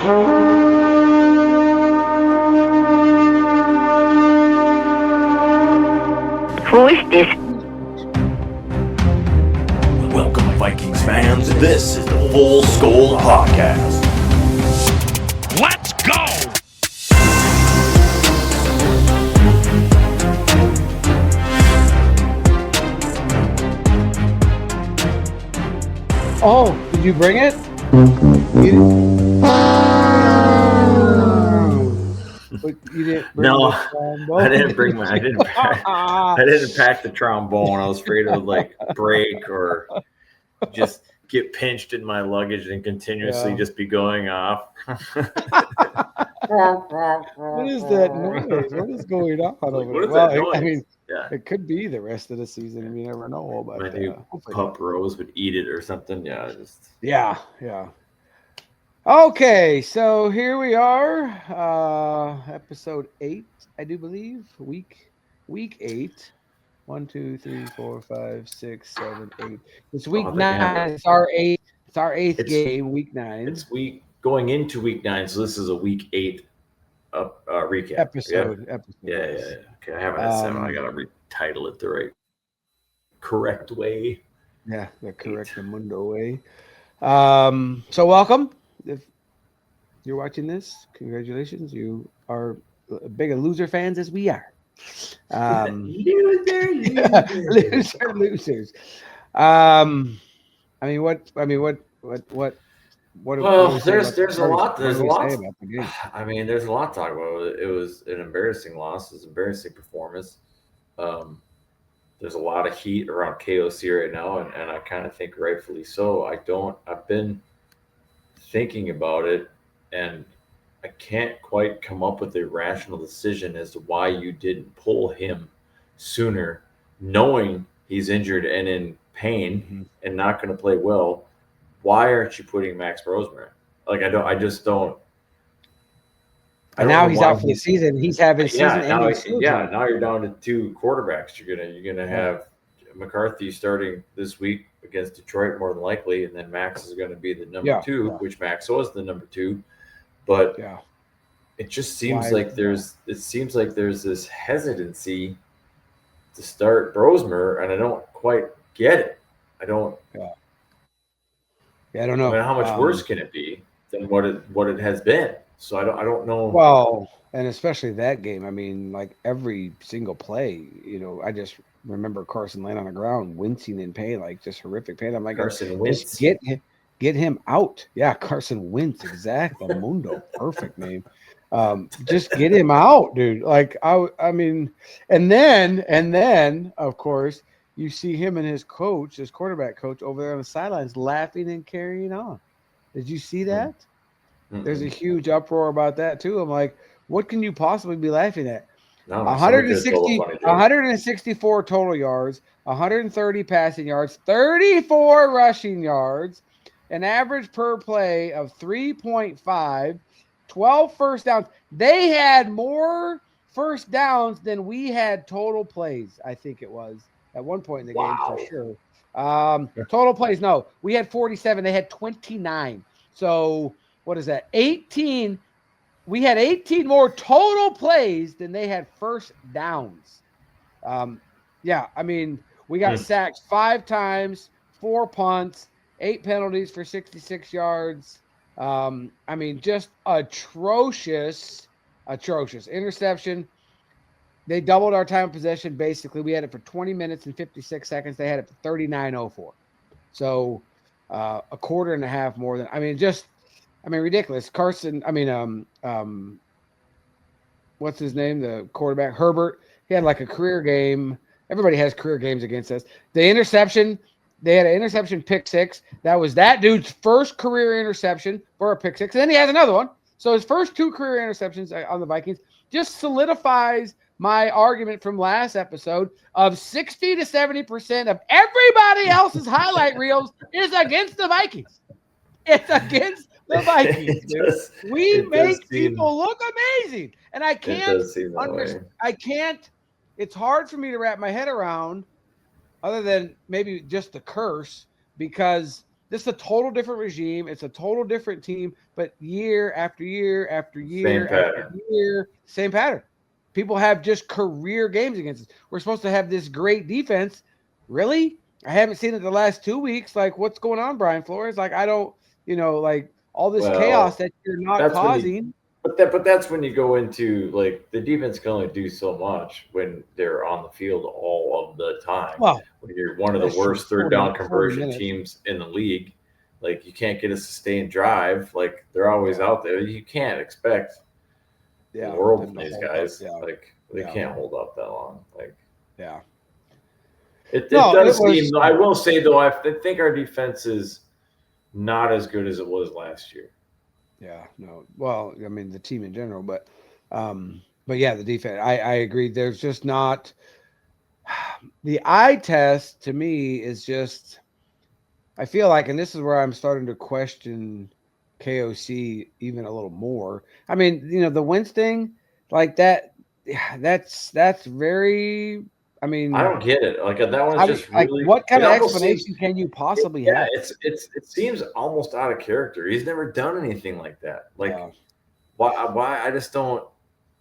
Who is this? Welcome, Vikings fans. This is the Full Skull Podcast. Let's go! Oh, did you bring it? You didn't bring No, the trombone? I didn't bring my. I didn't pack the trombone. I was afraid it would like break or just get pinched in my luggage and continuously just be going off. What is that noise? What is going on over What is there? that noise? I mean, Yeah, it could be the rest of the season. You never know. But my new pup Rose would eat it or something. Yeah, just yeah. Okay, so here we are, episode 8, I do believe, week 8. 1, 2, 3, 4, 5, 6, 7, 8. It's week 9. It's our eighth game, week 9. It's going into week 9, so this is a week 8 recap episode. Yeah. Okay, I haven't had 7. I gotta retitle it the correct way. Yeah, the correct Mundo way. So welcome. If you're watching this, congratulations. You are big loser fans as we are. Losers. Well, there's a lot. There's a lot. About the game? I mean, there's a lot to talk about. It was an embarrassing loss. It was an embarrassing performance. There's a lot of heat around KOC right now, and I kind of think rightfully so. I've been thinking about it, and I can't quite come up with a rational decision as to why you didn't pull him sooner, knowing he's injured and in pain and not going to play well. Why aren't you putting Max Brosmer? Like, I just don't. And now he's out for the season. He's having season-ending surgery. Yeah, now you're down to 2 quarterbacks. You're gonna have McCarthy starting this week against Detroit more than likely, and then Max is going to be the number 2, which Max was the number 2. But it just seems like there's this hesitancy to start Brosmer, and I don't quite get it. I don't. Yeah, I don't know. I mean, how much worse can it be than what it has been? So I don't know. Well, and especially that game. I mean, like every single play, I just remember Carson laying on the ground, wincing in pain, like just horrific pain. I'm like, Carson Wentz. Get him out. Yeah, Carson Wentz, exactly. Mundo, perfect name. Just get him out, dude. Like I mean, and then of course you see him and his quarterback coach over there on the sidelines laughing and carrying on. Did you see that? There's a huge uproar about that too. I'm like, what can you possibly be laughing at? No, 164 total yards, 130 passing yards, 34 rushing yards, an average per play of 3.5, 12 first downs. They had more first downs than we had total plays, I think it was, at one point in the game for sure. Total plays, no. We had 47. They had 29. So what is that? 18. We had 18 more total plays than they had first downs. I mean, we got sacked 5 times, 4 punts, 8 penalties for 66 yards. I mean, just atrocious interception. They doubled our time of possession. Basically, we had it for 20 minutes and 56 seconds. They had it for 39:04. So a quarter and a half more than. I mean, ridiculous. Carson. I mean, what's his name? The quarterback, Herbert. He had like a career game. Everybody has career games against us. The interception. They had an interception pick 6. That was that dude's first career interception for a pick 6. And then he has another one. So his first 2 career interceptions on the Vikings just solidifies my argument from last episode of 60 to 70% of everybody else's highlight reels is against the Vikings. It's against the Vikings, dude. We make people look amazing. And I can't understand. It's hard for me to wrap my head around, other than maybe just the curse, because this is a total different regime. It's a total different team, but year after year after year after year, same pattern. People have just career games against us. We're supposed to have this great defense. Really? I haven't seen it the last 2 weeks. Like, what's going on, Brian Flores? Like, I don't, like all this chaos that you're not causing. But that's when you go into, like, the defense can only do so much when they're on the field all of the time. Well, when you're one of the worst third down conversion teams in the league, like, you can't get a sustained drive. Like, they're always out there. You can't expect the world from these guys. Like, they can't hold up that long. Like, it does seem. I will say though, I think our defense is not as good as it was last year. Yeah, no. Well, I mean the team in general, but yeah, the defense. I agree. There's just not the eye test to me is just. I feel like, and this is where I'm starting to question KOC even a little more. I mean, the Wince thing, like that. That's very. I mean, I don't get it. Like, that one's just really. Like, what kind of explanation can you possibly have? It seems almost out of character. He's never done anything like that. Like, why? I just don't.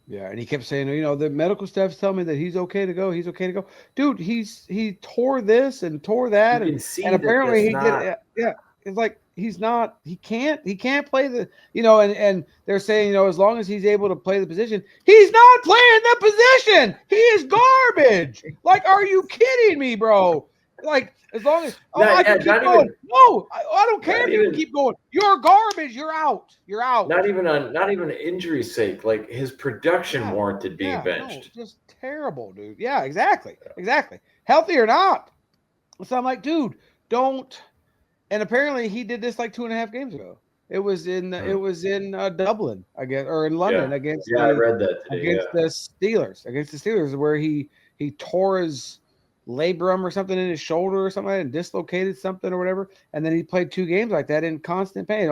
Yeah, and he kept saying, the medical staff's telling me that he's okay to go. He's okay to go, dude. He tore this and tore that, and apparently he did. Yeah, it's like he's not. He can't play the. And they're saying, as long as he's able to play the position, he's not playing the position. He is garbage. Like, are you kidding me, bro? Like, as long as I can keep going. No, I don't care if you can keep going. You're garbage. You're out. You're out. Not even injury's sake. Like, his production warranted being benched. No, just terrible, dude. Yeah, exactly. Healthy or not. So I'm like, dude, don't. And apparently he did this like 2.5 games ago. It was in Dublin, I guess, or in London against. I read that today. Against the Steelers, where he tore his labrum or something in his shoulder or something like that, and dislocated something or whatever, and then he played 2 games like that in constant pain.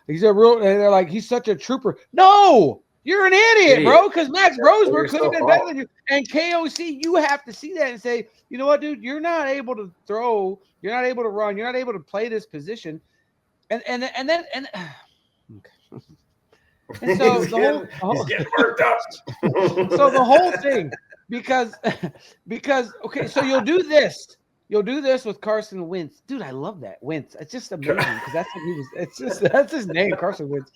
He's a real, and they're like, he's such a trooper. No, you're an idiot, bro, because Max Brosmer could have been better than you. And KOC, you have to see that and say, you know what, dude, you're not able to throw, you're not able to run, you're not able to play this position, and then and so he's getting worked up. So the whole thing. Because okay, so you'll do this with Carson Wentz, dude. I love that Wince. It's just amazing because that's what he was. That's his name, Carson Wentz.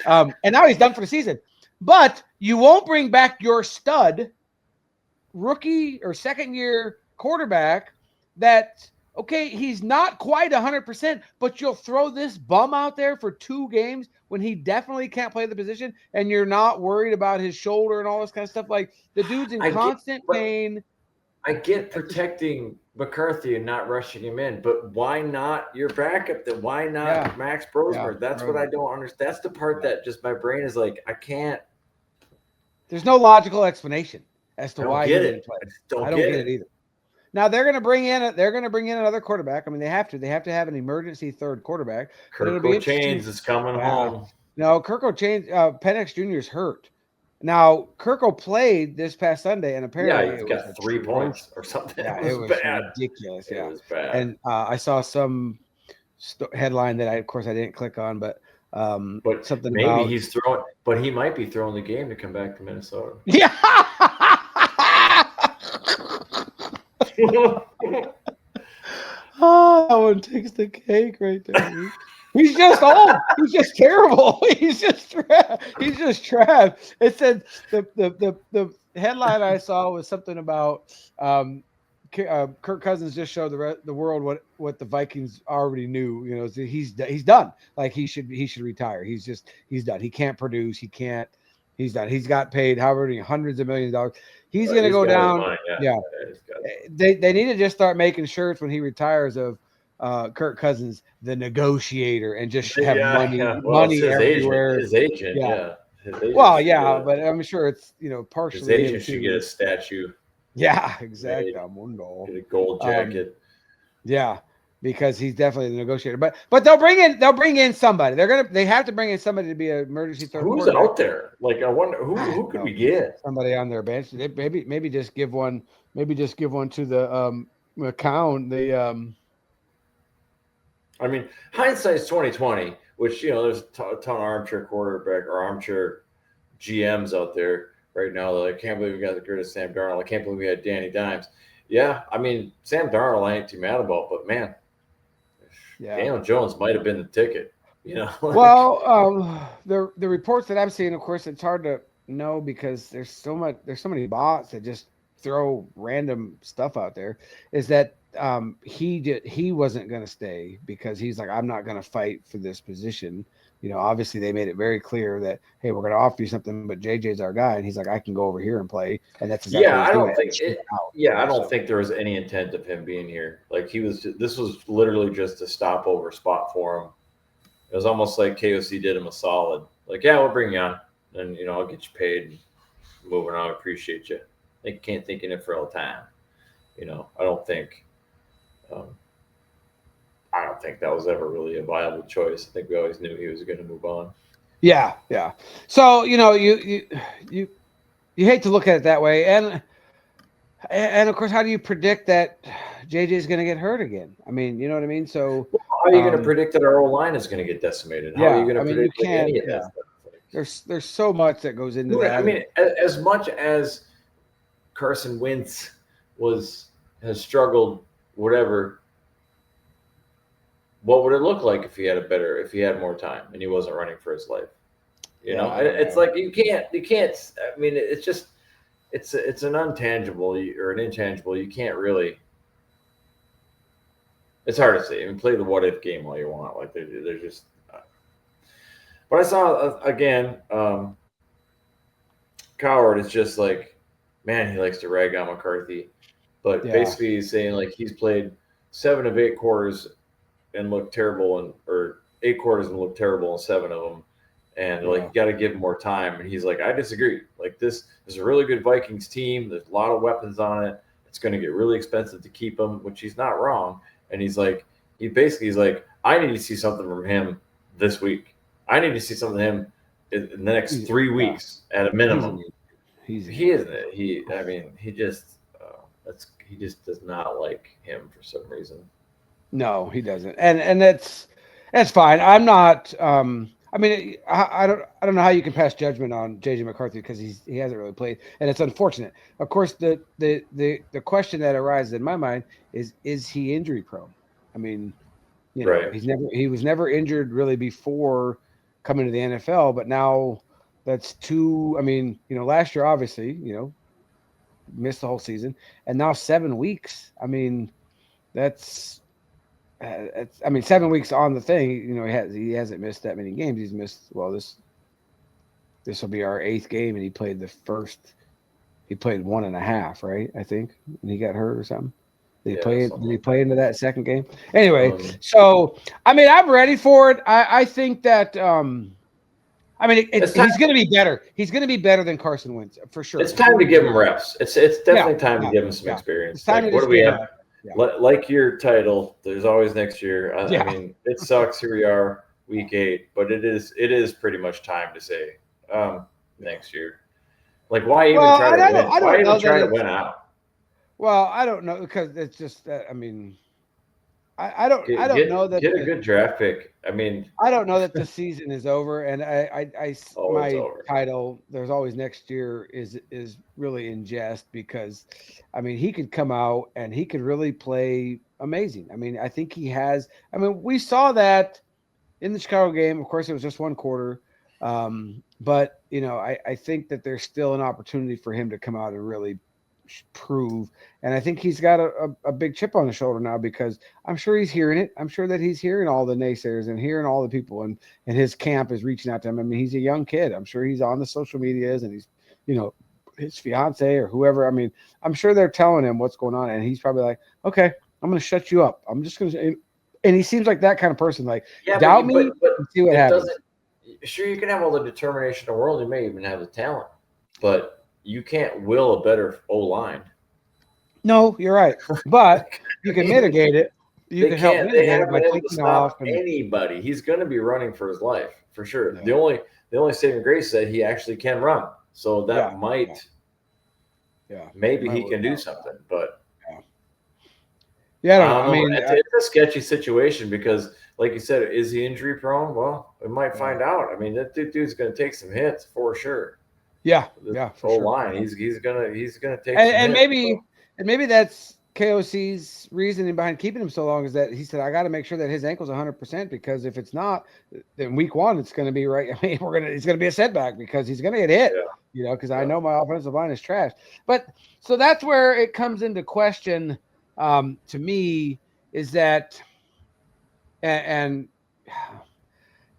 And now he's done for the season. But you won't bring back your stud rookie or second year quarterback. That okay, he's not quite 100%, but you'll throw this bum out there for 2 games when he definitely can't play the position, and you're not worried about his shoulder and all this kind of stuff. Like, the dude's in constant pain. I get protecting McCarthy and not rushing him in, but why not your backup? Then why not Max Brosmer? That's what I don't understand. That's the part that just my brain is like, I can't. There's no logical explanation as to why he didn't play. I don't get it either. Now they're going to bring in another quarterback. I mean, they have to have an emergency third quarterback. Kirk Chains is coming home. No, Kirk Chains, Penix Jr. is hurt. Now Kirk played this past Sunday, and apparently he got 3 points or something. Yeah, it was bad. Ridiculous. It was bad. And I saw some headline that I didn't click on, but something maybe about he's throwing, but he might be throwing the game to come back to Minnesota. Yeah. Oh, that one takes the cake right there. He's just old. He's just terrible. He's just trapped. It said the headline I saw was something about Kirk Cousins just showed the world what the Vikings already knew. He's done. Like, he should retire. He's done. He can't produce. He's done. He's got paid however many hundreds of millions of dollars. He's going to go down. They need to just start making shirts when he retires of Kirk Cousins, the negotiator, and just have money everywhere. His agent, but I'm sure it's partially. His agent should get a statue. Yeah, exactly. Get a gold jacket. Because he's definitely the negotiator. But they'll bring in somebody. They have to bring in somebody to be an emergency third. Who's out there? Like, I wonder who could we get? Somebody on their bench. Maybe just give one. Maybe just give one to the McCown. I mean, hindsight's 2020, which there's a ton of armchair quarterback or armchair GMs out there right now. That I can't believe we got the greatest Sam Darnold. I can't believe we had Danny Dimes. Yeah, I mean Sam Darnold, I ain't too mad about, but man, Daniel Jones might have been the ticket. Well, the reports that I'm seeing, of course, it's hard to know because there's so many bots that just throw random stuff out there. Is that he wasn't going to stay because he's like, I'm not going to fight for this position. Obviously they made it very clear that, hey, we're going to offer you something, but JJ's our guy, and he's like, I can go over here and play, and that's exactly I don't think there was any intent of him being here. Like this was literally just a stopover spot for him. It was almost like KOC did him a solid. Like, yeah, we'll bring you on, and I'll get you paid. And moving on, I appreciate you. I can't think in it for all the time. I don't think that was ever really a viable choice. I think we always knew he was going to move on. Yeah. So you hate to look at it that way, and of course, how do you predict that JJ is going to get hurt again? I mean, you know what I mean. So how are you going to predict that our line is going to get decimated? How are you going to predict any of that stuff? There's so much that goes into that. I mean, as much as Carson Wentz has struggled, whatever. What would it look like if he had more time and he wasn't running for his life? It's like you can't. I mean, it's just it's an intangible or an intangible. You can't really. It's hard to say. I mean, play the what if game all you want. Like they're just. But I saw again. Coward is just like, man, he likes to rag on McCarthy, but basically he's saying like he's played 7 of 8 quarters and looked terrible, or 8 quarters and looked terrible in 7 of them, and like you got to give him more time. And he's like, I disagree. Like this is a really good Vikings team. There's a lot of weapons on it. It's going to get really expensive to keep him, which he's not wrong. And he's like, he's like, I need to see something from him this week. I need to see something from him in the next 3 weeks at a minimum. He just does not like him for some reason. No, he doesn't, and that's fine. I'm not. I mean, I don't know how you can pass judgment on JJ McCarthy because he hasn't really played, and it's unfortunate. Of course, the question that arises in my mind is he injury prone? I mean, he was never injured really before coming to the NFL, but now that's 2. I mean, last year obviously, missed the whole season, and now 7 weeks. I mean, that's. 7 weeks on the thing. He hasn't missed that many games. He's missed. Well, this will be our 8th game, and he played the first. He played 1.5, right? I think, and he got hurt or something. Did he play into that second game? Anyway, so I mean, I'm ready for it. I think that. He's going to be better. He's going to be better than Carson Wentz for sure. It's time to give him reps. It's definitely time to give him some experience. It's time what do we have? Like your title, there's always next year. I mean, it sucks. Here we are, week 8, but it is pretty much time to say next year. Like, why even try to win? Why even try to win out? Well, I don't know because it's just that. I mean, I don't know that get a good draft pick. I mean, I don't know that the season is over, and my over. title, there's always next year is really in jest because, I mean, he could come out and he could really play amazing. I mean, I think he has. I mean, we saw that in the Chicago game. Of course, it was just 1 quarter, but I think that there's still an opportunity for him to come out and really prove, and I think he's got a big chip on his shoulder now because I'm sure he's hearing it. I'm sure that he's hearing all the naysayers and hearing all the people, and his camp is reaching out to him. I mean, he's a young kid. I'm sure he's on the social medias, and he's, his fiance or whoever. I mean, I'm sure they're telling him what's going on, and he's probably like, okay, I'm going to shut you up. I'm just going to, and he seems like that kind of person. Like, doubt me and see what happens. Sure, you can have all the determination in the world. You may even have the talent, but you can't will a better O-line. No, you're right. But you can mitigate it. You can help mitigate it by taking off. Anybody. He's going to be running for his life, for sure. Yeah. The only saving grace is that he actually can run. So that maybe he can do something. But I mean, it's a sketchy situation because like you said, is he injury prone? Well, we might find out. I mean, that dude's going to take some hits for sure. Yeah, The for whole sure. line, he's gonna take And some hits. maybe that's KOC's reasoning behind keeping him so long is that he said, I got to make sure that his ankle's 100% because if it's not, then week one it's going to be right. I mean, it's going to be a setback because he's going to get hit. Yeah. Because I know my offensive line is trash. But so that's where it comes into question to me is that, and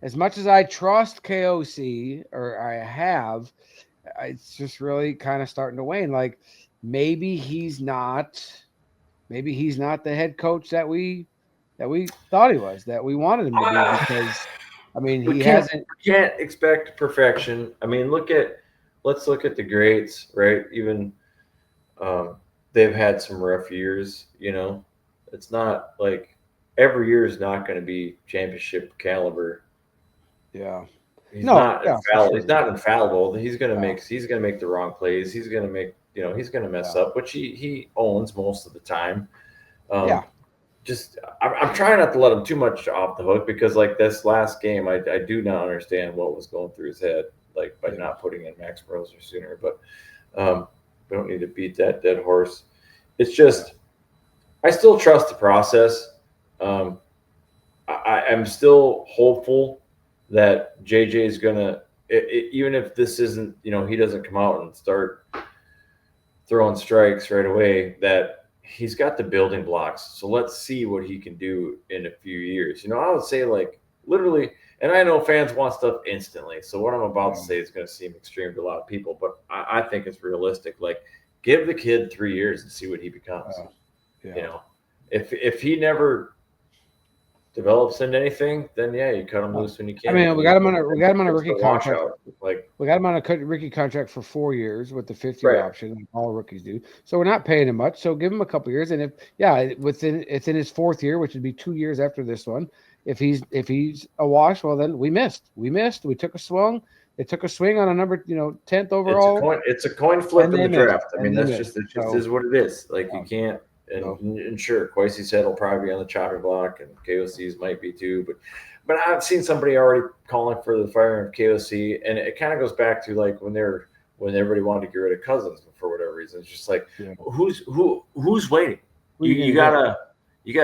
as much as I trust KOC or I have, it's just really kind of starting to wane. Like maybe he's not the head coach that we thought he was, that we wanted him to be, because I mean we can't expect perfection. I mean, let's look at the greats, right? Even they've had some rough years. It's not like every year is not going to be championship caliber. Yeah. He's not infallible. Sure. He's not infallible. He's gonna make the wrong plays. He's gonna make he's gonna mess up, which he owns most of the time. Just I'm trying not to let him too much off the hook because like this last game, I do not understand what was going through his head, like by not putting in Max Brosmer sooner. But we don't need to beat that dead horse. It's just I still trust the process. I'm still hopeful that JJ is gonna, even if this isn't, he doesn't come out and start throwing strikes right away, that he's got the building blocks. So let's see what he can do in a few years. I would say like literally, and I know fans want stuff instantly. So what I'm about to say is going to seem extreme to a lot of people, but I think it's realistic. Like give the kid 3 years and see what he becomes. If he newer develops into anything, then you cut him loose when you can. I mean, we got him on a rookie contract. Like we got him on a rookie contract for 4 years with the 5th-year option, like all rookies do. So we're not paying him much. So give him a couple years, and if it's in his 4th year, which would be 2 years after this one. If he's a wash, well then we missed. We took a swing. They took a swing on a number 10th overall. It's a coin flip in the draft. I mean, it just is what it is. Like you can't. And sure, Kwesi's head will probably be on the chopping block, and KOC's might be too. But I've seen somebody already calling for the firing of KOC, and it kind of goes back to like when everybody wanted to get rid of Cousins for whatever reason. It's just like who's waiting? You got a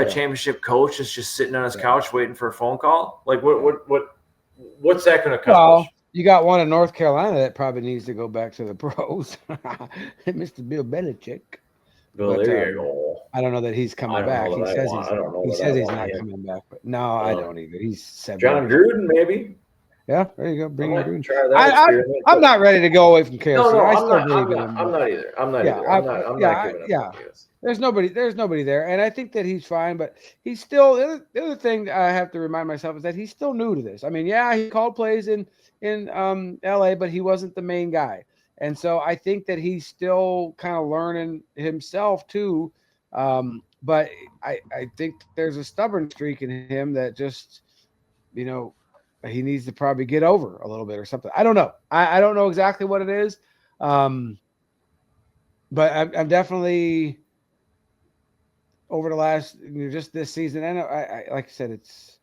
championship coach that's just sitting on his couch waiting for a phone call. Like what's that going to accomplish? Well, you got one in North Carolina that probably needs to go back to the pros, Mr. Bill Belichick. There you go. I don't know that he's coming back. He says he's not coming back, but no, I don't either. He's 7. John Gruden, maybe. Yeah, there you go. Bring Gruden. Try that. I'm not ready to go away from KOC. I'm not either. I'm not giving up. There's nobody there, and I think that he's fine. But he's still the other thing I have to remind myself is that he's still new to this. I mean, he called plays in LA, but he wasn't the main guy. And so I think that he's still kind of learning himself too. But I think there's a stubborn streak in him that just, he needs to probably get over a little bit or something. I don't know. I don't know exactly what it is. But I'm definitely over the last, just this season. I know, I like I said, it's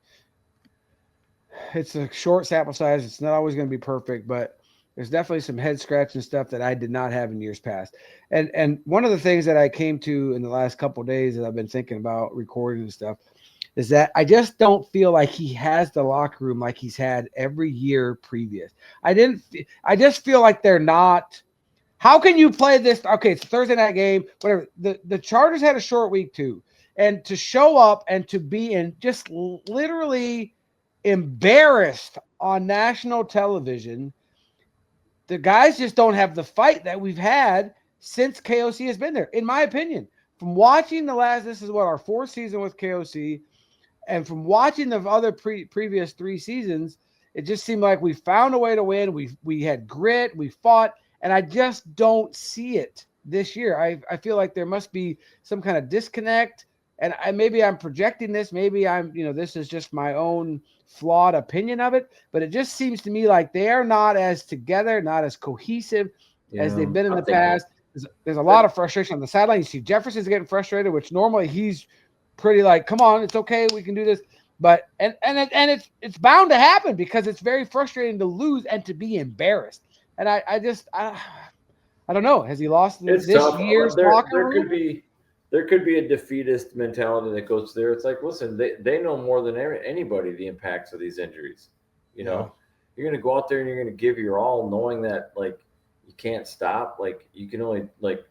a short sample size. It's not always going to be perfect, but there's definitely some head scratching stuff that I did not have in years past. And one of the things that I came to in the last couple of days that I've been thinking about recording and stuff is that I just don't feel like he has the locker room like he's had every year previous. I just feel like they're not. How can you play this? Okay, it's a Thursday night game, whatever. The Chargers had a short week too. And to show up and to be in just literally embarrassed on national television, the guys just don't have the fight that we've had since KOC has been there, in my opinion. From watching this is our 4th season with KOC, and from watching the other previous 3 seasons, it just seemed like we found a way to win. We had grit, we fought, and I just don't see it this year. I feel like there must be some kind of disconnect, and maybe I'm projecting this. Maybe this is just my own flawed opinion of it, but it just seems to me like they are not as together, not as cohesive as they've been in the past. There's a lot of frustration on the sideline. You see Jefferson's getting frustrated, which normally he's pretty like, come on, it's okay, we can do this. But it's bound to happen because it's very frustrating to lose and to be embarrassed. And I don't know. Has he lost It's this tough. year's There locker room? there could be a defeatist mentality that goes there. It's like, listen, they know more than anybody the impacts of these injuries. You know, you're going to go out there and you're going to give your all, knowing that like you can't stop. Like you can only like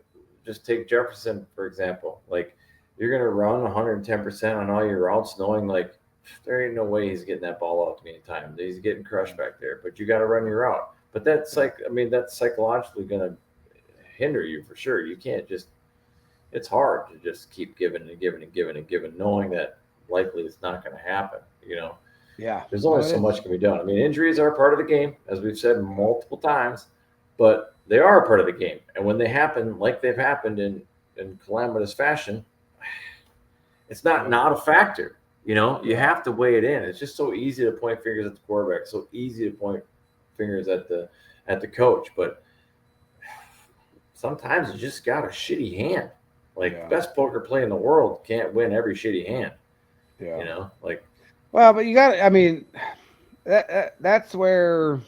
just take Jefferson for example. Like you're going to run 110% on all your routes, knowing like there ain't no way he's getting that ball out to me anytime. He's getting crushed back there, but you got to run your route. But that's like, I mean, that's psychologically going to hinder you for sure. You can't just. It's hard to just keep giving and giving and giving and giving, knowing that likely it's not going to happen. You know. Yeah. There's only so much can be done. I mean, injuries are part of the game, as we've said multiple times, but they are a part of the game. And when they happen, like they've happened in calamitous fashion, it's not a factor. You know, you have to weigh it in. It's just so easy to point fingers at the quarterback, so easy to point fingers at the coach. But sometimes you just got a shitty hand. Like best poker player in the world can't win every shitty hand. Yeah. You know, like. Well, but you got to, I mean, that's where,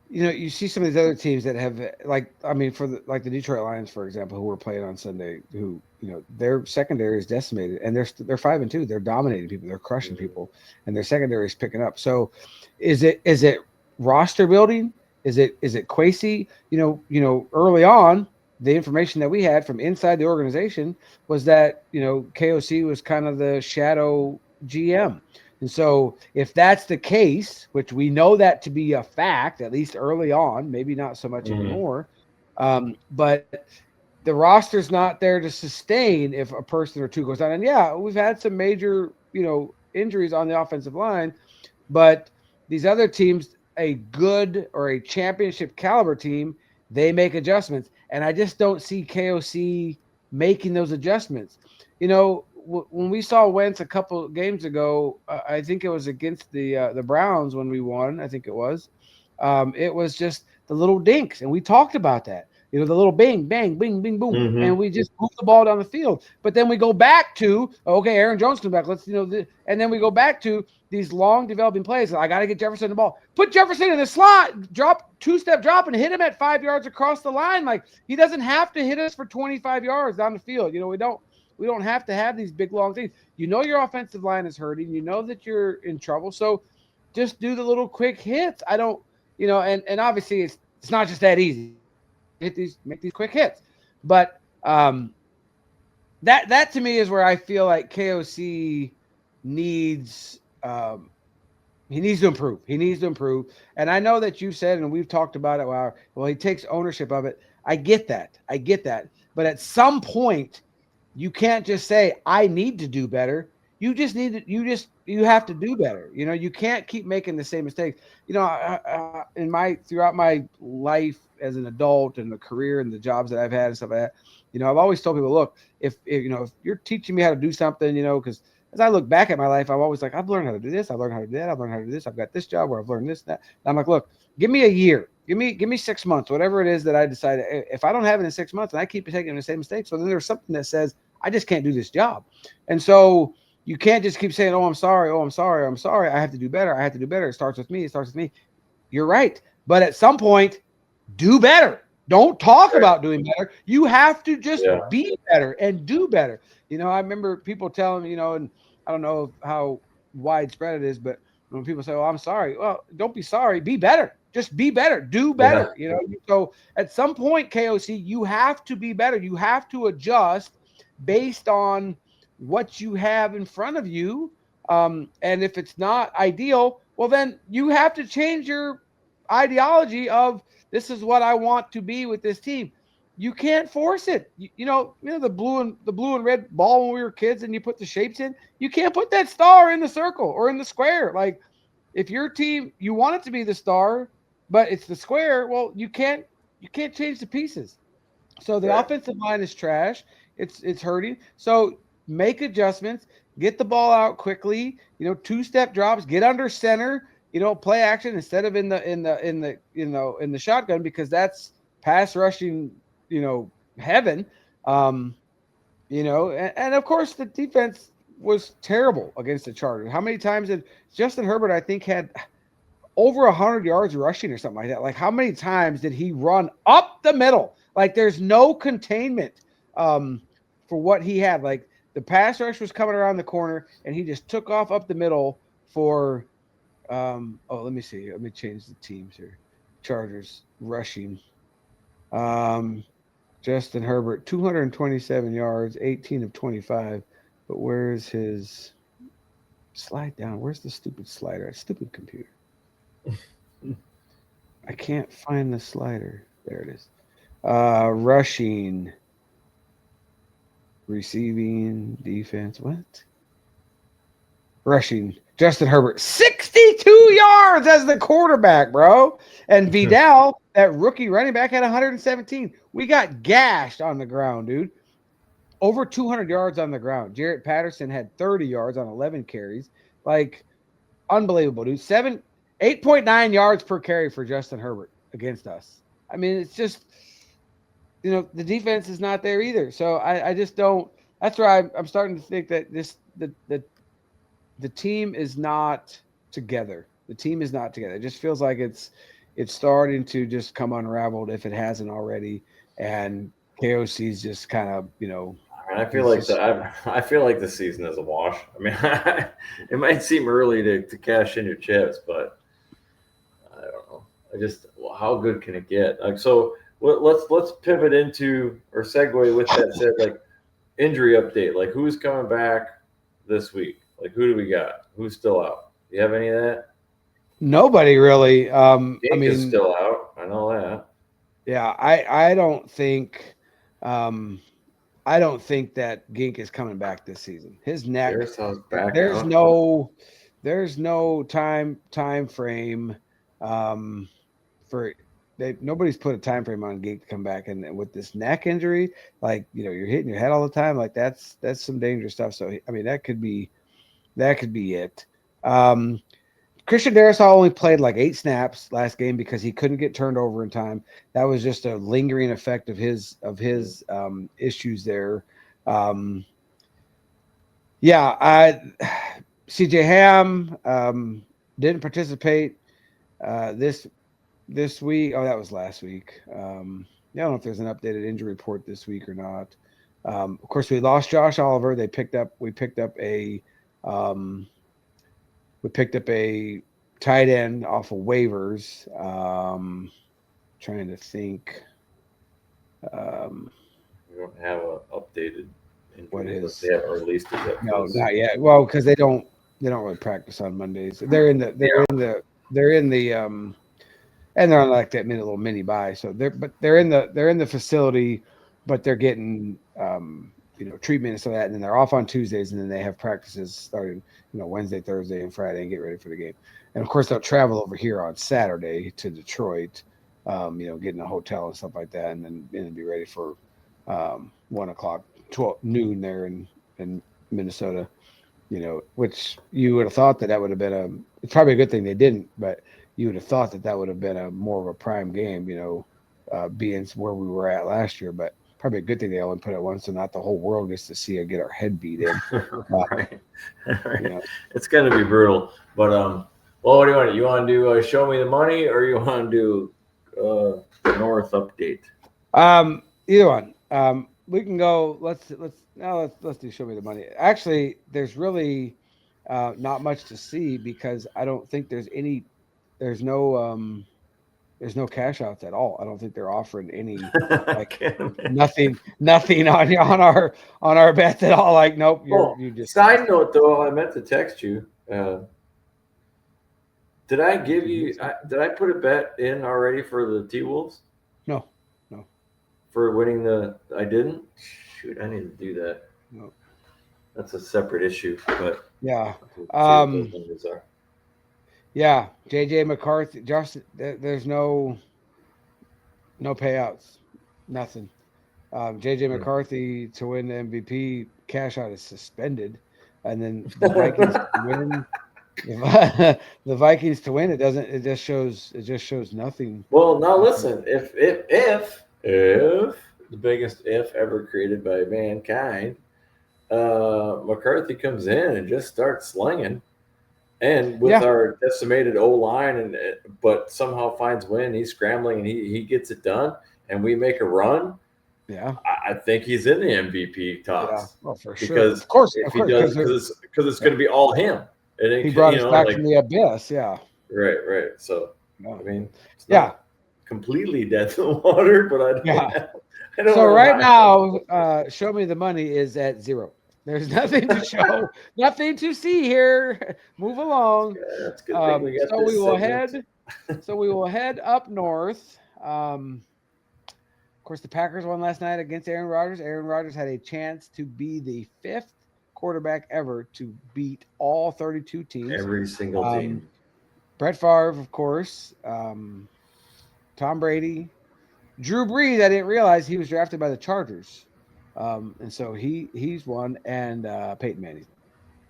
you know, you see some of these other teams that have, like, I mean, like the Detroit Lions, for example, who were playing on Sunday, who, you know, their secondary is decimated and they're 5-2. They're dominating people. They're crushing people and their secondary is picking up. So is it roster building? Is it Kwesi? You know, early on, the information that we had from inside the organization was that, you know, KOC was kind of the shadow GM. And so if that's the case, which we know that to be a fact, at least early on, maybe not so much anymore, but the roster's not there to sustain if a person or two goes down. And yeah, we've had some major, you know, injuries on the offensive line, but these other teams, a good or a championship caliber team, they make adjustments. And I just don't see KOC making those adjustments. You know, when we saw Wentz a couple games ago, I think it was against the Browns when we won. I think it was just the little dinks. And we talked about that. You know, the little bang, bang, bing, bing, boom. And we just move the ball down the field. But then we go back to, okay, Aaron Jones comes back. Let's, you know, and then we go back to these long developing plays. I got to get Jefferson the ball. Put Jefferson in the slot, drop, two-step drop, and hit him at 5 yards across the line. Like, he doesn't have to hit us for 25 yards down the field. You know, we don't have to have these big, long things. You know your offensive line is hurting. You know that you're in trouble. So just do the little quick hits. I don't, you know, and obviously it's not just that easy. Make these quick hits. But that to me is where I feel like KOC needs he needs to improve. He needs to improve. And I know that you said, and we've talked about it, well, he takes ownership of it. I get that. But at some point, you can't just say, I need to do better. You just need to, you have to do better. You know, you can't keep making the same mistakes. You know, throughout my life as an adult and the career and the jobs that I've had and stuff like that, you know, I've always told people, look, if you're teaching me how to do something, you know, because as I look back at my life, I'm always like, I've learned how to do this. I've learned how to do that. I've learned how to do this. I've got this job where I've learned this, that. And I'm like, look, give me a year. Give me 6 months, whatever it is that I decide. If I don't have it in 6 months and I keep taking the same mistakes, so then there's something that says, I just can't do this job. And so you can't just keep saying, oh, I'm sorry. I have to do better. It starts with me. You're right. But at some point, do better. Don't talk about doing better. You have to just be better and do better. You know, I remember people telling me, you know, and I don't know how widespread it is, but when people say, oh, I'm sorry. Well, don't be sorry. Be better. Just be better. Do better. You know, so at some point, KOC, you have to be better. You have to adjust based on what you have in front of you. And if it's not ideal, well, then you have to change your ideology of this is what I want to be with this team. You can't force it. You know the blue and red ball when we were kids and you put the shapes in. You can't put that star in the circle or in the square. Like if your team, you want it to be the star, but it's the square, well, you can't change the pieces. So the offensive line is trash. It's hurting. So make adjustments, get the ball out quickly, you know, two-step drops, get under center, you know, play action instead of in the shotgun, because that's pass rushing, you know, heaven. You know, and of course the defense, was terrible against the Chargers. How many times did Justin Herbert, I think, had over 100 yards rushing or something like that? Like, how many times did he run up the middle? Like, there's no containment for what he had. Like, the pass rush was coming around the corner, and he just took off up the middle for let me see. Let me change the teams here. Chargers rushing. Justin Herbert, 227 yards, 18 of 25. But where's his slide down? Where's the stupid slider? Stupid computer. I can't find the slider. There it is. Rushing, receiving, defense. What? Rushing. Justin Herbert, 62 yards as the quarterback, bro. And Vidal, that rookie running back, had 117. We got gashed on the ground, dude. Over 200 yards on the ground. Jarrett Patterson had 30 yards on 11 carries. Like, unbelievable, dude. 8.9 yards per carry for Justin Herbert against us. I mean, it's just, the defense is not there either. So I just don't. That's why I'm starting to think that the team is not together. The team is not together. It just feels like it's starting to just come unraveled if it hasn't already. And KOC's just kind of, I feel like the season is a wash. I mean, it might seem early to cash in your chips, but I don't know. How good can it get? Like, so let's pivot into or segue with that said, like, injury update. Like, who's coming back this week? Like, who do we got? Who's still out? Do you have any of that? Nobody really. Jake is still out. I know that. Yeah, I don't think that Gink is coming back this season. His neck. There's no time frame nobody's put a time frame on Gink to come back, and with this neck injury, like, you're hitting your head all the time. Like, that's some dangerous stuff. So I mean, that could be it. Christian Darrisaw only played like 8 snaps last game because he couldn't get turned over in time. That was just a lingering effect of his issues there. CJ Ham didn't participate this week. Oh, that was last week. I don't know if there's an updated injury report this week or not. Of course, we lost Josh Oliver. We picked up a tight end off of waivers. Trying to think. We don't have an updated. What is? They haven't released it yet. No, not yet. Well, because they don't really practice on Mondays. They're in the and they're on like that little mini bye. So they're in the facility, but they're getting treatment and stuff like that, and then they're off on Tuesdays, and then they have practices starting Wednesday, Thursday, and Friday, and get ready for the game. And of course, they'll travel over here on Saturday to Detroit, get in a hotel and stuff like that, and then be ready for 12 noon there in Minnesota. Which you would have thought that would have been it's probably a good thing they didn't, but you would have thought that would have been more of a prime game, being where we were at last year, but probably a good thing they only put it once, so not the whole world gets to see it get our head beat in. Right. It's going to be brutal. But, well, what do you want to do? You want to do show me the money, or you want to do North update? Either one. We can go. Let's do show me the money. Actually, there's really not much to see because I don't think there's no cash outs at all. I don't think they're offering any nothing on our bets at all. Like, nope. You just. Side note though, I meant to text you. Did I give you? Did I put a bet in already for the T-Wolves? No. For winning I didn't. Shoot, I need to do that. No. That's a separate issue, but yeah. Yeah, JJ McCarthy. There's no payouts, nothing. JJ McCarthy to win the MVP, cash out is suspended, and then the Vikings to win. The Vikings to win, it just shows nothing. Well, now listen, if the biggest if ever created by mankind, McCarthy comes in and just starts slinging. And with our decimated O-line, but somehow finds Win, he's scrambling and he gets it done, and we make a run. Yeah, I think he's in the MVP talks. Yeah, well, for sure. Because Of course, if he does, because it's going to be all him. And he brought us back from the abyss. Yeah. Right. So Yeah. I mean, it's not completely dead to the water, but I don't. So right now, show me the money is at 0. There's nothing to show, nothing to see here. Move along. Yeah, that's a good thing we got so this we will segment. we will head up north. Of course, the Packers won last night against Aaron Rodgers. Aaron Rodgers had a chance to be the 5th quarterback ever to beat all 32 teams. Every single team. Brett Favre, of course. Tom Brady. Drew Brees, I didn't realize he was drafted by the Chargers. And so he's one, and Peyton Manning,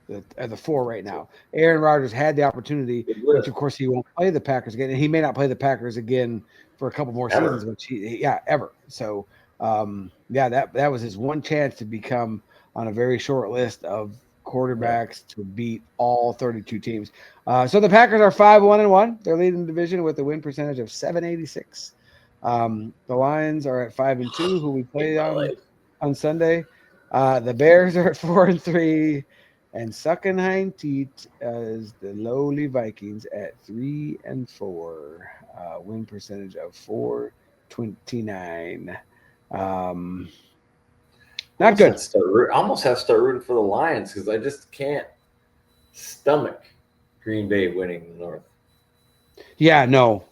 the 4 right now. Aaron Rodgers had the opportunity, which of course he won't play the Packers again, and he may not play the Packers again for a couple more seasons, which ever. So that was his one chance to become on a very short list of quarterbacks to beat all 32 teams. So the Packers are 5-1-1. They're leading the division with a win percentage of 786. The Lions are at 5-2, who we played on Sunday. The Bears are at 4-3, and sucking hind teat is the lowly Vikings at 3-4. Win percentage of 429. Not good. I almost have to start rooting for the Lions because I just can't stomach Green Bay winning the North. Yeah, no,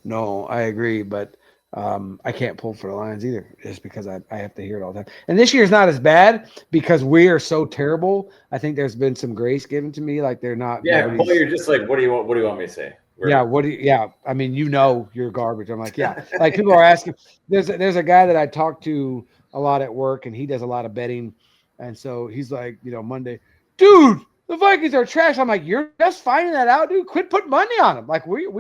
I agree, but I can't pull for the Lions either, just because I have to hear it all the time. And this year's not as bad because we are so terrible. I think there's been some grace given to me, like they're not. Yeah, well, you're just like, what do you want me to say? I mean, you're garbage. I'm like, yeah. Like people are asking. There's a guy that I talk to a lot at work, and he does a lot of betting, and so he's like, Monday, dude, the Vikings are trash. I'm like, you're just finding that out, dude. Quit putting money on them. Like we're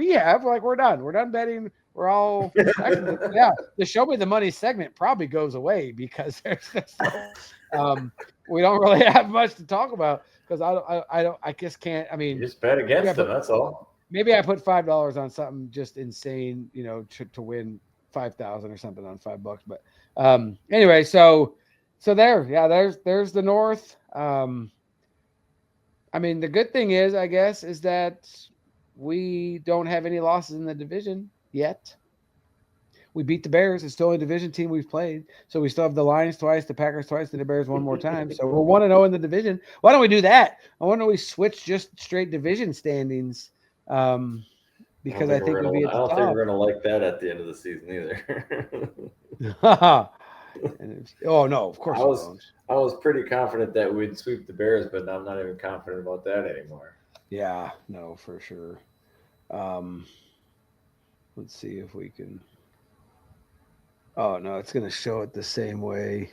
done. We're done betting. We're all the show me the money segment probably goes away because there's we don't really have much to talk about because I just can't. I mean, you just bet against them. That's all. Maybe I put $5 on something just insane, to win 5,000 or something on $5. But anyway, so there's the North. I mean, the good thing is, I guess, is that we don't have any losses in the division yet. We beat the Bears. It's the only division team we've played. So we still have the Lions twice, the Packers twice, and the Bears one more time. So we're 1-0 in the division. Why don't we do that? Why don't we switch just straight division standings? Because I think we'll be at the top. I don't think we're going to like that at the end of the season either. Oh, no, of course I was pretty confident that we'd sweep the Bears, but I'm not even confident about that anymore. Yeah, no, for sure. Let's see if we can. Oh, no, it's going to show it the same way.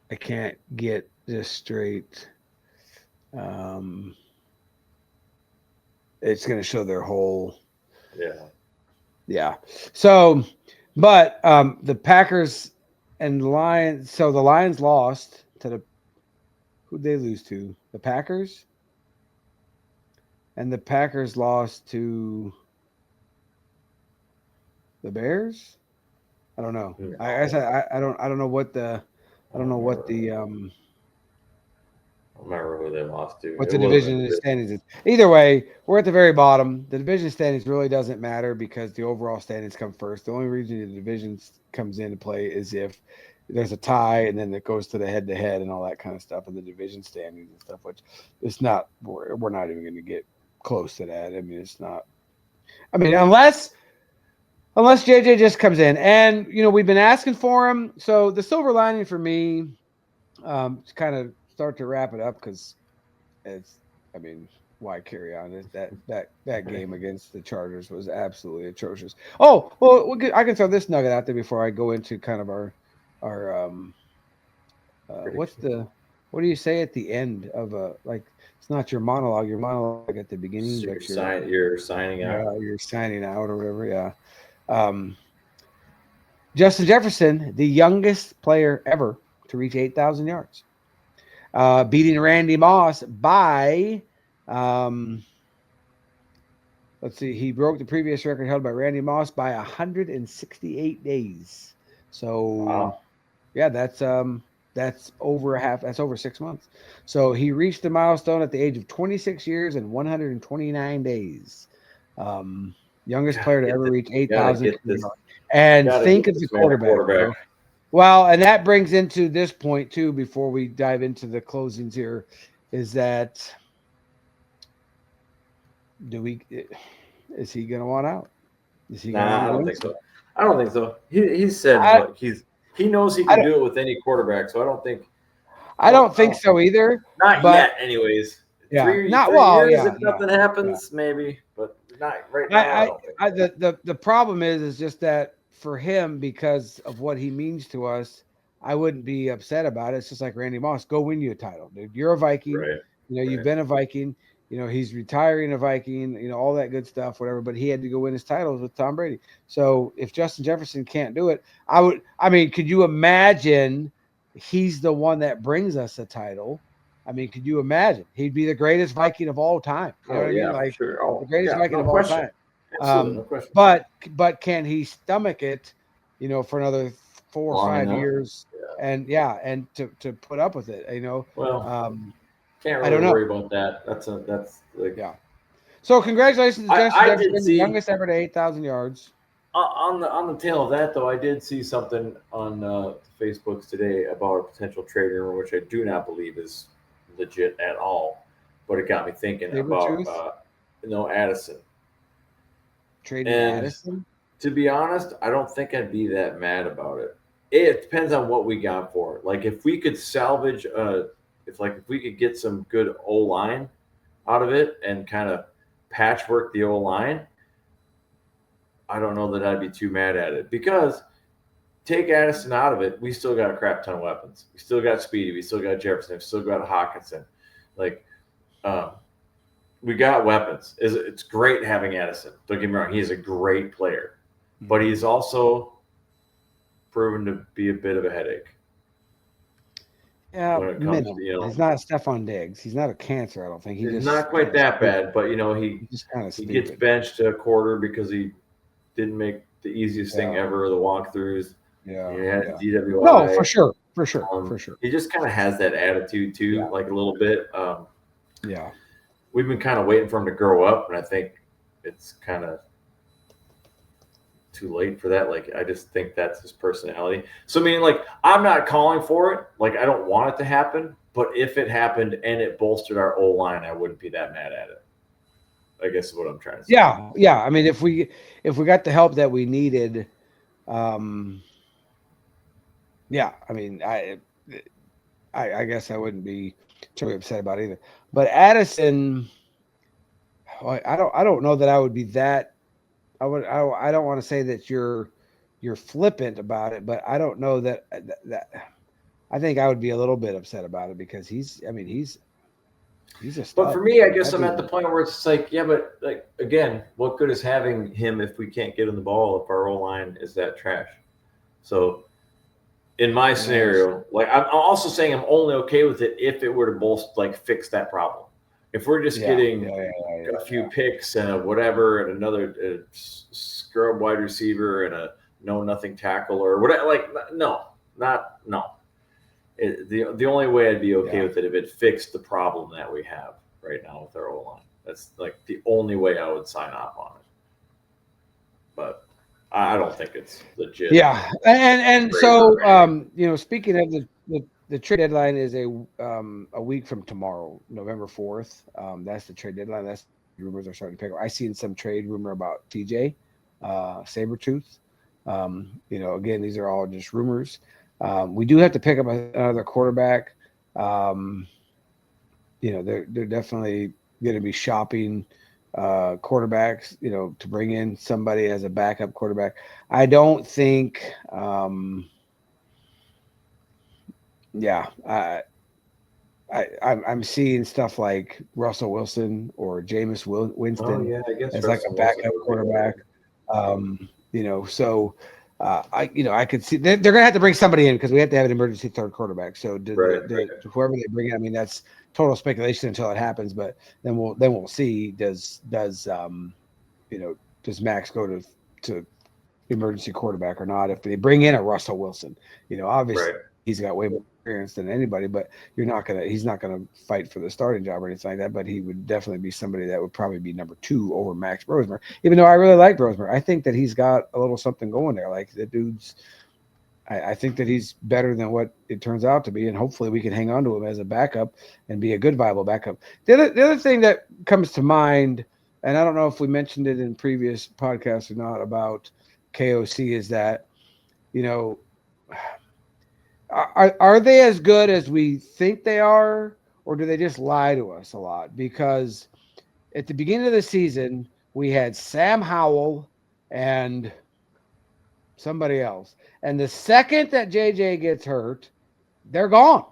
I can't get this straight. It's going to show their whole. Yeah. So, but the Packers and Lions. So the Lions lost to who'd they lose to? The Packers. And the Packers lost to the Bears. I don't know. I don't know what the. I don't remember who they lost to. What the division standings is. Either way, we're at the very bottom. The division standings really doesn't matter because the overall standings come first. The only reason the division comes into play is if there's a tie and then it goes to the head-to-head and all that kind of stuff in the division standings and stuff, which it's not. We're not even going to get close to that. I mean, it's not. I mean, unless JJ just comes in, and we've been asking for him. So the silver lining for me, to kind of start to wrap it up, because why carry on? That game against the Chargers was absolutely atrocious. Oh, well, I can throw this nugget out there before I go into kind of our what do you say at the end of it's not your monologue. Your monologue at the beginning. You're signing out. You're signing out or whatever. Yeah. Justin Jefferson, the youngest player ever to reach 8,000 yards. beating Randy Moss by, let's see, he broke the previous record held by Randy Moss by 168 days. So, Wow. yeah, that's over that's over 6 months. So he reached the milestone at the age of 26 years and 129 days. Youngest player to ever reach You gotta 8,000. get this. And Gotta think get of the this man a quarterback. Bro. Well, and that brings into this point too, before we dive into the closings here, is that is he going to want out? Is he? Nah, I don't think so. I don't think so. He said he knows he can do it with any quarterback, so I don't think. I don't think so either. Not yet, anyways. Yeah, three years if nothing happens, maybe, but not right now. I don't think the problem is just that for him, because of what he means to us, I wouldn't be upset about it. It's just like Randy Moss. Go win you a title, dude. You're a Viking. Right. You've been a Viking. He's retiring a Viking, all that good stuff, whatever. But he had to go win his titles with Tom Brady. So if Justin Jefferson can't do it, could you imagine he's the one that brings us a title? I mean, could you imagine? He'd be the greatest Viking of all time. You know what I mean? Like, sure. the greatest Viking of all time. Absolutely, no question. But can he stomach it, for another 4 or 5 years? Yeah. And to put up with it, Well, can't really worry about that. That's yeah. So congratulations to Justin Jefferson, the youngest ever to 8,000 yards. On the tail of that, though, I did see something on Facebooks today about a potential trade rumor, which I do not believe is legit at all, but it got me thinking about Addison. Trading Addison? To be honest, I don't think I'd be that mad about it. It depends on what we got for it. Like if we could salvage if we could get some good O-line out of it and kind of patchwork the O-line, I don't know that I'd be too mad at it, because take Addison out of it, we still got a crap ton of weapons. We still got Speedy. We still got Jefferson. We still got Hawkinson. We got weapons. It's great having Addison. Don't get me wrong. He is a great player, but he's also proven to be a bit of a headache. Yeah, he's not Stephon Diggs. He's not a cancer, I don't think. He's not quite that bad, but he gets benched a quarter because he didn't make the easiest thing ever, the walkthroughs. DWI. No, for sure. He just kind of has that attitude too, like a little bit. We've been kind of waiting for him to grow up, and I think it's kind of too late for that. I just think that's his personality. So I'm not calling for it. I don't want it to happen, but if it happened and it bolstered our O-line, I wouldn't be that mad at it, I guess is what I'm trying to say. Yeah. I mean, if we got the help that we needed, I mean, I guess I wouldn't be too upset about it either. But Addison, I don't know that I would be that. I don't want to say that you're flippant about it, but I don't know that I think I would be a little bit upset about it, because he's a stud. But for me, I guess I'm at the point where it's but again, what good is having him if we can't get him the ball, if our O-line is that trash? So in my scenario, I'm also saying I'm only okay with it if it were to fix that problem. If we're just getting a few picks and whatever, and another scrub wide receiver and a nothing tackle or whatever, no. The only way I'd be okay with it if it fixed the problem that we have right now with our O-line. That's the only way I would sign off on it. But I don't think it's legit. Yeah, and so speaking of the trade deadline is a week from tomorrow, November 4th. That's the trade deadline. That's rumors are starting to pick up. I seen some trade rumor about TJ Sabretooth. Again, these are all just rumors. We do have to pick up another quarterback. They're definitely going to be shopping quarterbacks, to bring in somebody as a backup quarterback. I don't think. I'm seeing stuff like Russell Wilson or Jameis Winston I guess as a backup quarterback. So I could see they're going to have to bring somebody in because we have to have an emergency third quarterback. So whoever they bring in, I mean, that's total speculation until it happens. But then we'll see. Does Max go to emergency quarterback or not? If they bring in a Russell Wilson, obviously he's got way more experience than anybody. But he's not gonna fight for the starting job or anything like that. But he would definitely be somebody that would probably be number 2 over Max Brosmer. Even though I really like Brosmer, I think that he's got a little something going there. Like the dude's. I think that he's better than what it turns out to be, and hopefully we can hang on to him as a backup and be a good, viable backup. The other thing that comes to mind, and I don't know if we mentioned it in previous podcasts or not about KOC, is that, are they as good as we think they are, or do they just lie to us a lot? Because at the beginning of the season, we had Sam Howell and somebody else. And the second that JJ gets hurt, they're gone.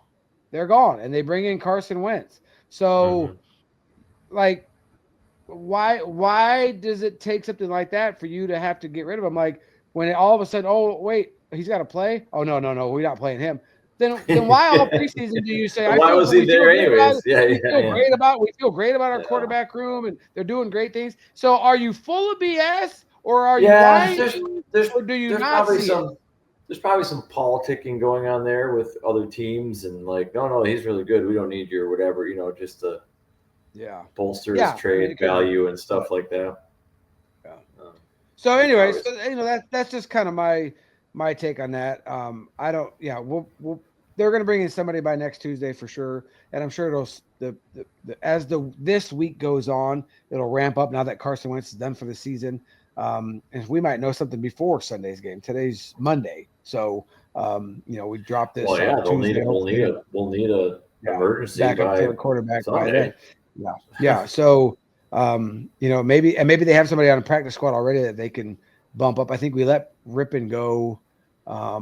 They're gone. And they bring in Carson Wentz. So, why does it take something like that for you to have to get rid of him? Like, when all of a sudden, oh, wait, he's got to play? Oh, no, we're not playing him. Then why all preseason do you say, why was he there anyways? We feel great about our quarterback room, and they're doing great things. So are you full of BS, or are you lying? Or do you not see it? There's probably some politicking going on there with other teams, and like, no, he's really good. We don't need you or whatever, just to bolster his trade value and stuff like that. Yeah. So, anyways, that's just kind of my take on that. I don't. Yeah, they're going to bring in somebody by next Tuesday for sure, and I'm sure as this week goes on, it'll ramp up now that Carson Wentz is done for the season. And we might know something before Sunday's game. Today's Monday, so we dropped this. Well, yeah, we'll need a emergency backup quarterback by then. Yeah. So maybe they have somebody on a practice squad already that they can bump up. I think we let Rippon go. I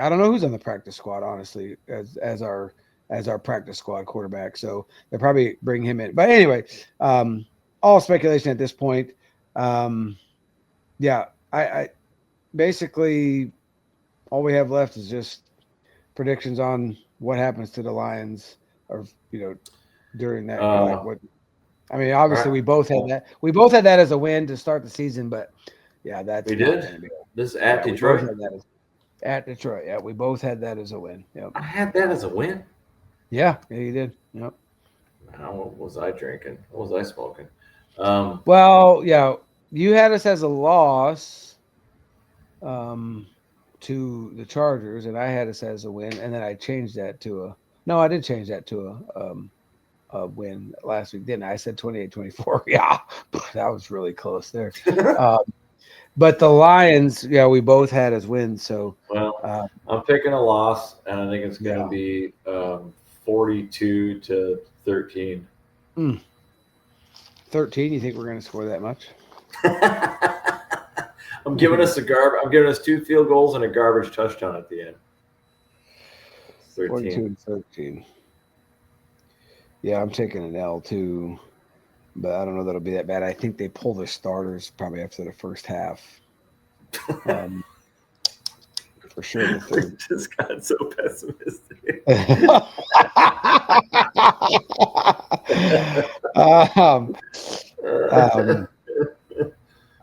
don't know who's on the practice squad, honestly, as our practice squad quarterback. So they'll probably bring him in. But anyway, all speculation at this point. I basically all we have left is just predictions on what happens to the Lions, or during that. Obviously we both had that. We both had that as a win to start the season, but that's we did. This is at Detroit. At Detroit, yeah, we both had that as a win. Yep. I had that as a win. Yeah, you did. Yep. Now, what was I drinking? What was I smoking? You had us as a loss to the Chargers, and I had us as a win, and then I changed that to I did change that to a win last week, didn't I? I said 28-24. Yeah, that was really close there. But the Lions, we both had as wins. So, I'm picking a loss, and I think it's going to be 42-13. 13? You think we're going to score that much? I'm giving us 2 field goals and a garbage touchdown at the end. 42-13. Yeah, I'm taking an L too, but I don't know that'll be that bad. I think they pull their starters probably after the first half. For sure. The third. Just got so pessimistic.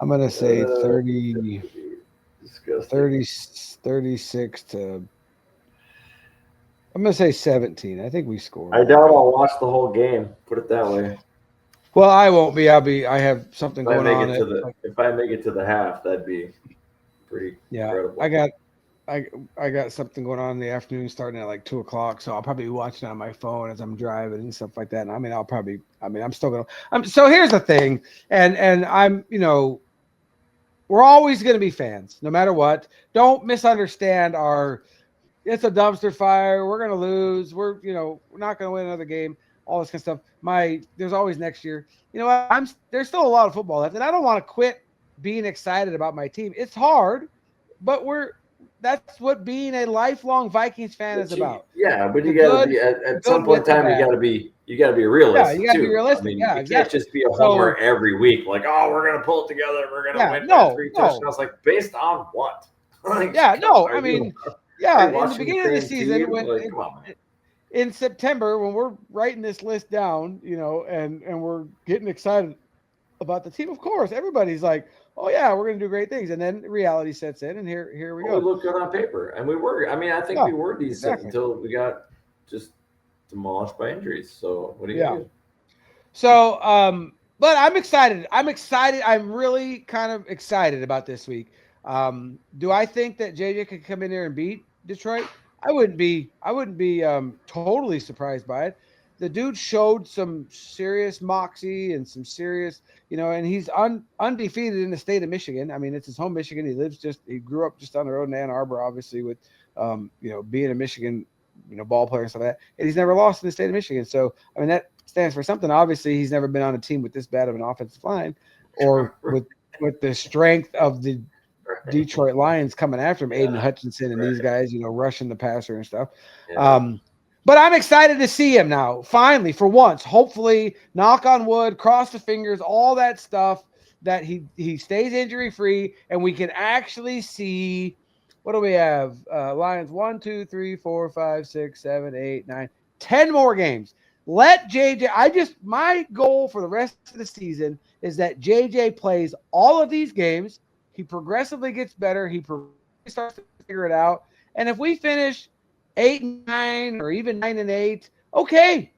I'm going to say 36 to. I'm going to say 17. I think we score. I doubt I'll watch the whole game. Put it that way. Well, I won't be. I have something going on. If I make it to the half, that'd be pretty incredible. I got something going on in the afternoon starting at like 2:00. So I'll probably be watching on my phone as I'm driving and stuff like that. And I'm still going to, so here's the thing. And I'm, we're always going to be fans no matter what. Don't misunderstand it's a dumpster fire. We're going to lose. We're not going to win another game. All this kind of stuff. There's always next year. You know what? There's still a lot of football left, and I don't want to quit being excited about my team. It's hard, but that's what being a lifelong Vikings fan is about. Yeah, but you got to be at some point in time. You got to be realistic. Yeah, you got to be realistic. You can't just be a homer every week. Like, we're going to pull it together. We're going to win by 3 touchdowns. Like, based on what? Like, Yeah, come no, on, I are you, mean, are yeah, you in the watching the beginning of the same season, team? Like, come on, man. in September, when we're writing this list down, and we're getting excited about the team, of course, everybody's like, "Oh yeah, we're going to do great things," and then reality sets in, and here we Well, we go. look good on paper, and we were. I mean, I think Yeah, we were decent exactly. until we got just demolished by injuries. So what are you Yeah. gonna do? So, but I'm excited. I'm excited. I'm really kind of excited about this week. Do I think that JJ could come in there and beat Detroit? I wouldn't be. I wouldn't be totally surprised by it. The dude showed some serious moxie and some serious, and he's undefeated in the state of Michigan. I mean, it's his home Michigan. He grew up just down the road in Ann Arbor, obviously, with, being a Michigan, ball player and stuff like that. And he's never lost in the state of Michigan. So, I mean, that stands for something. Obviously, he's never been on a team with this bad of an offensive line, or with the strength of the Detroit Lions coming after him, Aiden Yeah, Hutchinson and these guys, rushing the passer and stuff. yeah. But I'm excited to see him now, finally, for once. Hopefully, knock on wood, cross the fingers, all that stuff, that he stays injury free, and we can actually see. What do we have? Lions 1, 2, 3, 4, 5, 6, 7, 8, 9, 10 more games. Let JJ. My goal for the rest of the season is that JJ plays all of these games. He progressively gets better. He starts to figure it out. And if we finish 8-9 or even 9-8, okay,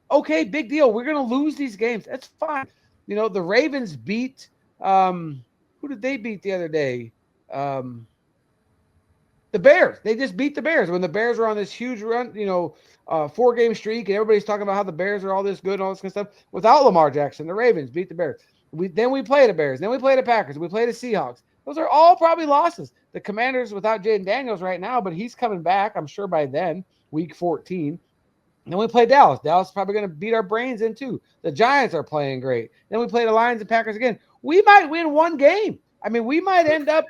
big deal. We're gonna lose these games. That's fine. The Ravens beat. Who did they beat the other day? The Bears. They just beat the Bears when the Bears were on this huge run, 4-game streak, and everybody's talking about how the Bears are all this good and all this kind of stuff. Without Lamar Jackson, the Ravens beat the Bears. Then we play the Bears. Then we play the Packers. We play the Seahawks. Those are all probably losses. The Commanders without Jaden Daniels right now, but he's coming back, I'm sure, by then, week 14. And then we play Dallas. Dallas is probably going to beat our brains in too. The Giants are playing great. Then we play the Lions and Packers again. We might win one game. I mean, we might end up,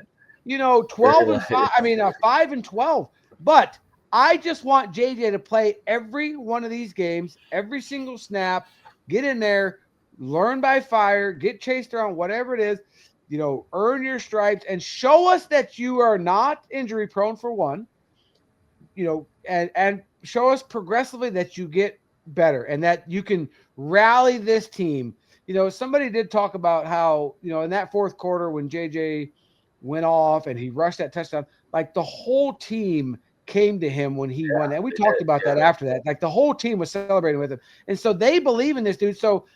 12-5. I mean, 5-12. But I just want JJ to play every one of these games, every single snap, get in there, learn by fire, get chased around, whatever it is, earn your stripes and show us that you are not injury prone, for one, and show us progressively that you get better and that you can rally this team. Somebody did talk about how, in that fourth quarter when JJ went off and he rushed that touchdown, like the whole team came to him when he won. And we talked about that after that. Like the whole team was celebrating with him. And so they believe in this dude. So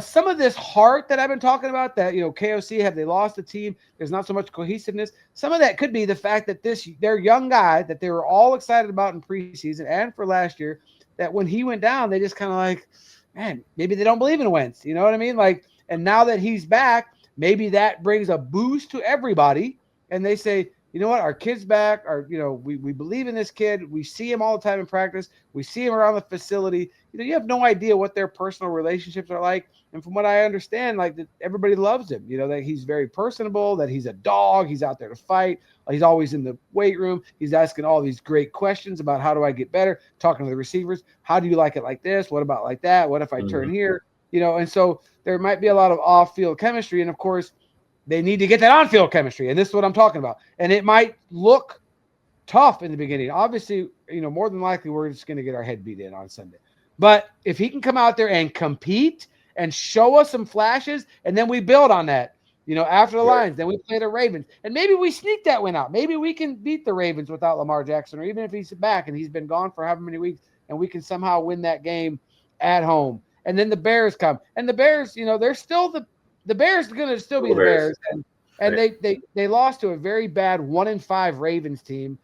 some of this heart that I've been talking about, that, KOC, have they lost the team? There's not so much cohesiveness. Some of that could be the fact that their young guy that they were all excited about in preseason and for last year, that when he went down, they just kind of like, man, maybe they don't believe in Wentz. You know what I mean? Like, and now that he's back, maybe that brings a boost to everybody. And they say, you know what, our kid's back. We believe in this kid. We see him all the time in practice. We see him around the facility. You have no idea what their personal relationships are like. And from what I understand, like, that everybody loves him, that he's very personable, that he's a dog. He's out there to fight. He's always in the weight room. He's asking all these great questions about how do I get better, talking to the receivers. How do you like it like this? What about like that? What if I turn here? And so there might be a lot of off-field chemistry. And of course, they need to get that on-field chemistry. And this is what I'm talking about. And it might look tough in the beginning. Obviously, more than likely, we're just going to get our head beat in on Sunday. But if he can come out there and compete and show us some flashes, and then we build on that, after the Lions, then we play the Ravens. And maybe we sneak that win out. Maybe we can beat the Ravens without Lamar Jackson, or even if he's back and he's been gone for however many weeks, and we can somehow win that game at home. And then the Bears come. And the Bears, they're still the Bears are going to still be the Bears. And they lost to a very bad 1-5 Ravens team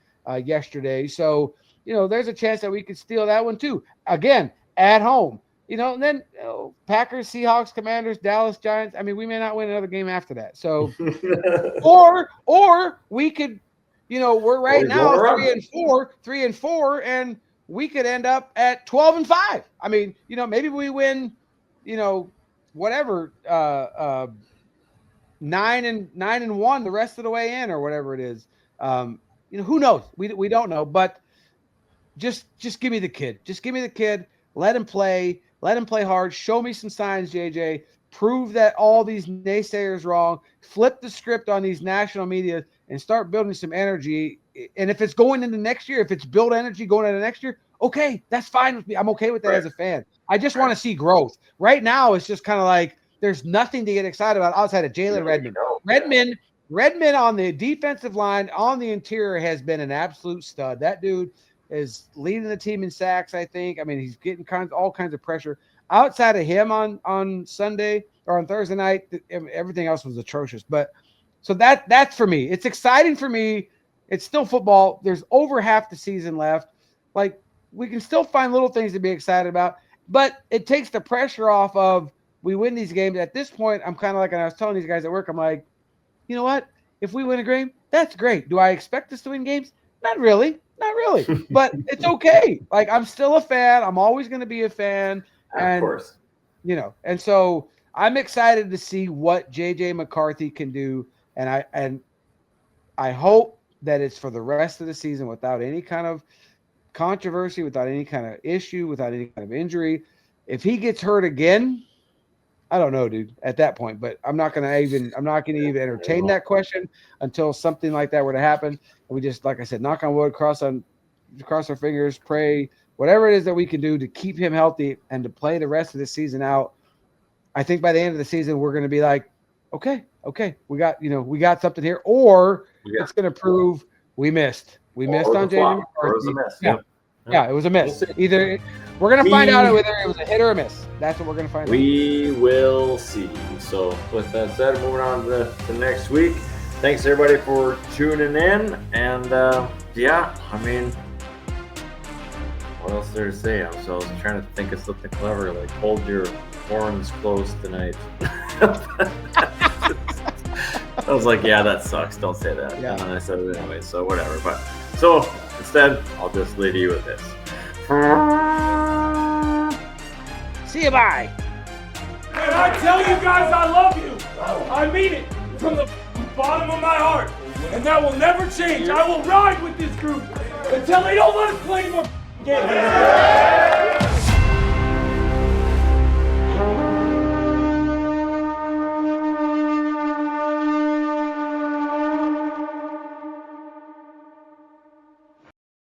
yesterday. So, there's a chance that we could steal that one too. Again, at home. And then Packers, Seahawks, Commanders, Dallas, Giants. I mean, we may not win another game after that. So, or we could, we're right now 3-4, and we could end up at 12-5. I mean, maybe we win, whatever, 9-1 the rest of the way in, or whatever it is. Who knows? We don't know, but just give me the kid. Just give me the kid. Let him play. Let him play hard. Show me some signs, JJ. prove that all these naysayers wrong, flip the script on these national media, and start building some energy. And if it's going into next year, if it's build energy going into next year, okay, that's fine with me. I'm okay with that as a fan. I just want to see growth. Right now, it's just kind of like there's nothing to get excited about outside of Jalen Redmond. Redmond on the defensive line, on the interior, has been an absolute stud. That dude is leading the team in sacks, I think. I mean, he's getting all kinds of pressure. Outside of him on Sunday or on Thursday night, everything else was atrocious. But so that's for me. It's exciting for me. It's still football. There's over half the season left. Like, we can still find little things to be excited about, but it takes the pressure off of we win these games. At this point, I'm kind of like, and I was telling these guys at work, I'm like, you know what? If we win a game, that's great. Do I expect us to win games? Not really. But it's okay. Like, I'm still a fan. I'm always going to be a fan. And, of course. And so I'm excited to see what JJ McCarthy can do. And I hope that it's for the rest of the season without any kind of controversy, without any kind of issue, without any kind of injury. If he gets hurt again, I don't know, dude, at that point, but I'm not going to even entertain that question until something like that were to happen. We just, like I said, knock on wood, cross our fingers, pray, whatever it is that we can do to keep him healthy and to play the rest of the season out. I think by the end of the season, we're going to be like, okay, we got something here, or it's going to prove we missed. We missed on JJ McCarthy. Yeah, it was a miss. Either we're going to find out whether it was a hit or a miss. That's what we're going to find out. We will see. So with that said, moving on to next week. Thanks everybody for tuning in. And I mean, what else there to say? I was trying to think of something clever, like hold your horns close tonight. I was like, yeah, that sucks. Don't say that. Yeah. And then I said it anyway, so whatever. But so instead, I'll just leave you with this. See you, bye. And I tell you guys I love you. I mean it from the bottom of my heart. And that will never change. I will ride with this group until they don't let us play more games.